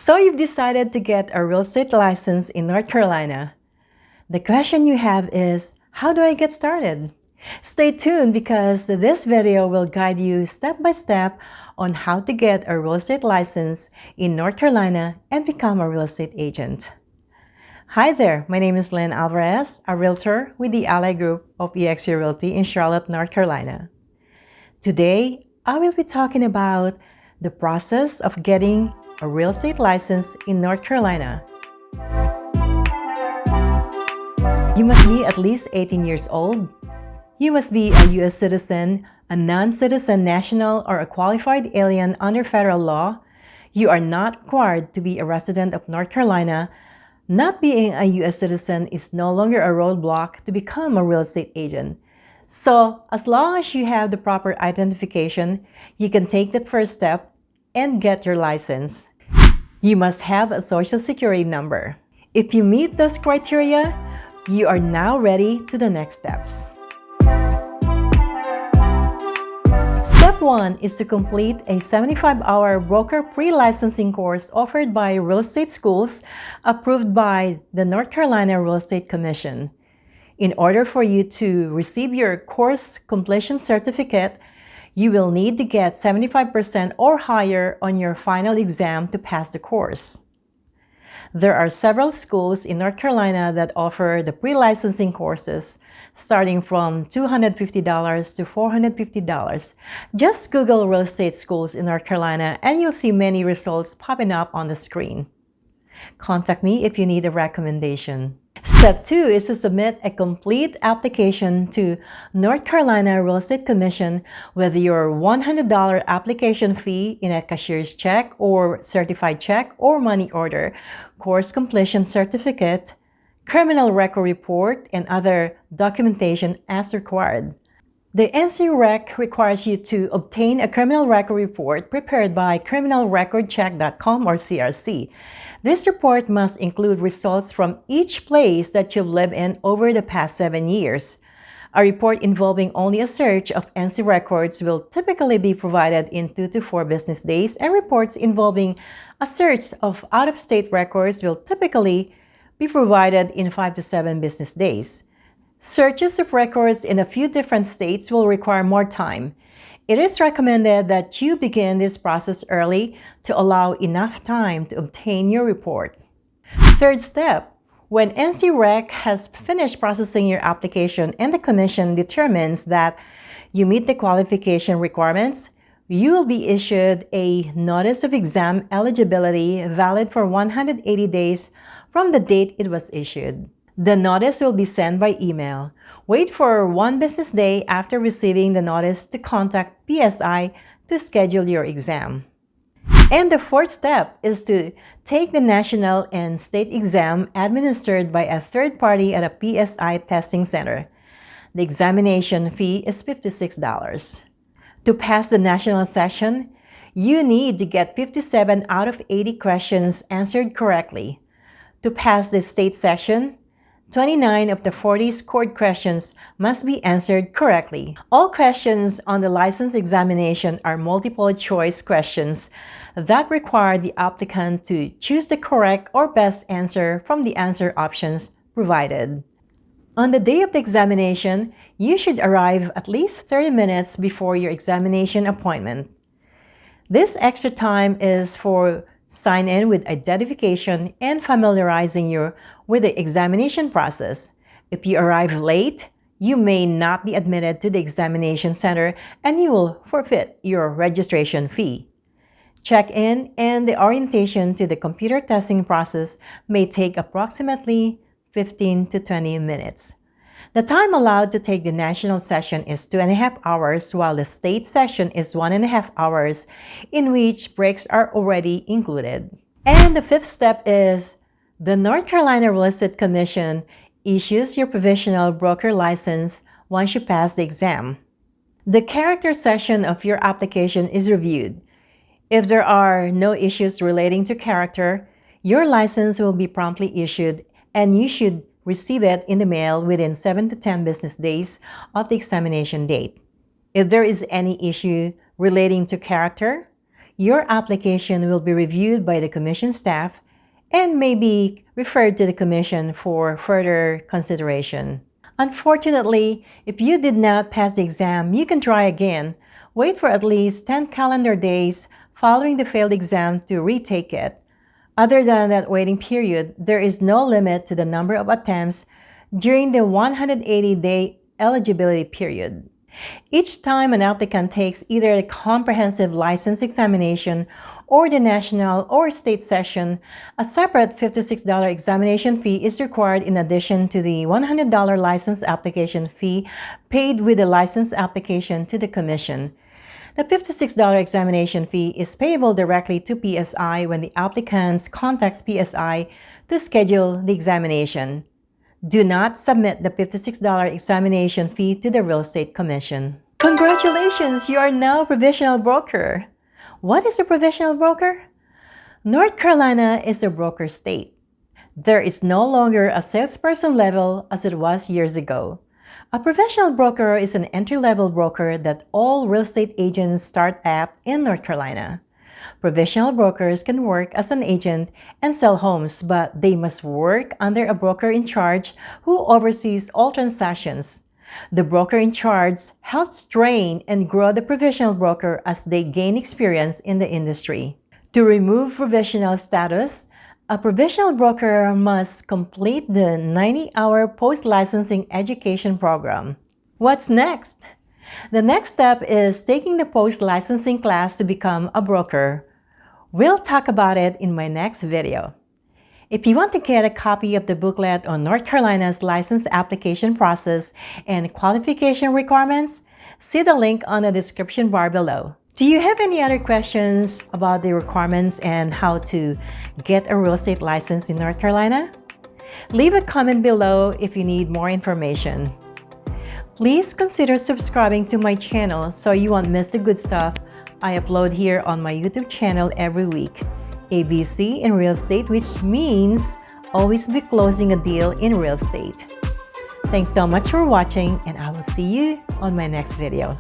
So you've decided to get a real estate license in North Carolina. The question you have is, how do I get started? Stay tuned because this video will guide you step by step on how to get a real estate license in North Carolina and become a real estate agent. Hi there, my name is Lynn Alvarez, a realtor with the Ally Group of eXp Realty in Charlotte, North Carolina. Today, I will be talking about the process of getting a real estate license in North Carolina. You must be at least 18 years old. You must be a U.S. citizen, a non-citizen national, or a qualified alien under federal law. You are not required to be a resident of North Carolina. Not being a U.S. citizen is no longer a roadblock to become a real estate agent. So, as long as you have the proper identification, you can take that first step and get your license. You must have a social security number. If you meet those criteria, you are now ready to the next steps. Step 1 is to complete a 75-hour broker pre-licensing course offered by real estate schools approved by the North Carolina Real Estate Commission. In order for you to receive your course completion certificate, you will need to get 75% or higher on your final exam to pass the course. There are several schools in North Carolina that offer the pre-licensing courses, starting from $250 to $450. Just Google real estate schools in North Carolina and you'll see many results popping up on the screen. Contact me if you need a recommendation. Step 2 is to submit a complete application to North Carolina Real Estate Commission with your $100 application fee in a cashier's check or certified check or money order, course completion certificate, criminal record report, and other documentation as required. The NCREC requires you to obtain a criminal record report prepared by criminalrecordcheck.com or CRC. This report must include results from each place that you've lived in over the past 7 years. A report involving only a search of NC records will typically be provided in 2 to 4 business days, and reports involving a search of out-of-state records will typically be provided in 5 to 7 business days. Searches of records in a few different states will require more time. It is recommended that you begin this process early to allow enough time to obtain your report. Third step, when NCREC has finished processing your application and the Commission determines that you meet the qualification requirements, you will be issued a Notice of Exam Eligibility valid for 180 days from the date it was issued. The notice will be sent by email. Wait for 1 business day after receiving the notice to contact PSI to schedule your exam. And the fourth step is to take the national and state exam administered by a third party at a PSI testing center. The examination fee is $56. To pass the national session, you need to get 57 out of 80 questions answered correctly. To pass the state session, 29 of the 40 scored questions must be answered correctly. All questions on the license examination are multiple choice questions that require the applicant to choose the correct or best answer from the answer options provided. On the day of the examination, you should arrive at least 30 minutes before your examination appointment. This extra time is for sign in with identification and familiarizing you with the examination process. If you arrive late, you may not be admitted to the examination center and you will forfeit your registration fee. Check-in and the orientation to the computer testing process may take approximately 15 to 20 minutes. The time allowed to take the national session is 2.5 hours, while the state session is 1.5 hours, in which breaks are already included. And the fifth step is the North Carolina Real Estate Commission issues your provisional broker license once you pass the exam. The character section of your application is reviewed. If there are no issues relating to character, your license will be promptly issued and you should receive it in the mail within 7 to 10 business days of the examination date. If there is any issue relating to character, your application will be reviewed by the Commission staff and may be referred to the Commission for further consideration. Unfortunately, if you did not pass the exam, you can try again. Wait for at least 10 calendar days following the failed exam to retake it. Other than that waiting period, there is no limit to the number of attempts during the 180-day eligibility period. Each time an applicant takes either a comprehensive license examination or the national or state session, a separate $56 examination fee is required in addition to the $100 license application fee paid with the license application to the Commission. The $56 examination fee is payable directly to PSI when the applicant contacts PSI to schedule the examination. Do not submit the $56 examination fee to the Real Estate Commission. Congratulations! You are now a provisional broker. What is a provisional broker? North Carolina is a broker state. There is no longer a salesperson level as it was years ago. A professional broker is an entry-level broker that all real estate agents start at in North Carolina. Professional brokers can work as an agent and sell homes, but they must work under a broker in charge who oversees all transactions. The broker in charge helps train and grow the professional broker as they gain experience in the industry. To remove provisional status, a provisional broker must complete the 90-hour post-licensing education program. What's next? The next step is taking the post-licensing class to become a broker. We'll talk about it in my next video. If you want to get a copy of the booklet on North Carolina's license application process and qualification requirements, see the link on the description bar below. Do you have any other questions about the requirements and how to get a real estate license in North Carolina? Leave a comment below if you need more information. Please consider subscribing to my channel so you won't miss the good stuff I upload here on my YouTube channel every week. ABC in real estate, which means always be closing a deal in real estate. Thanks so much for watching, and I will see you on my next video.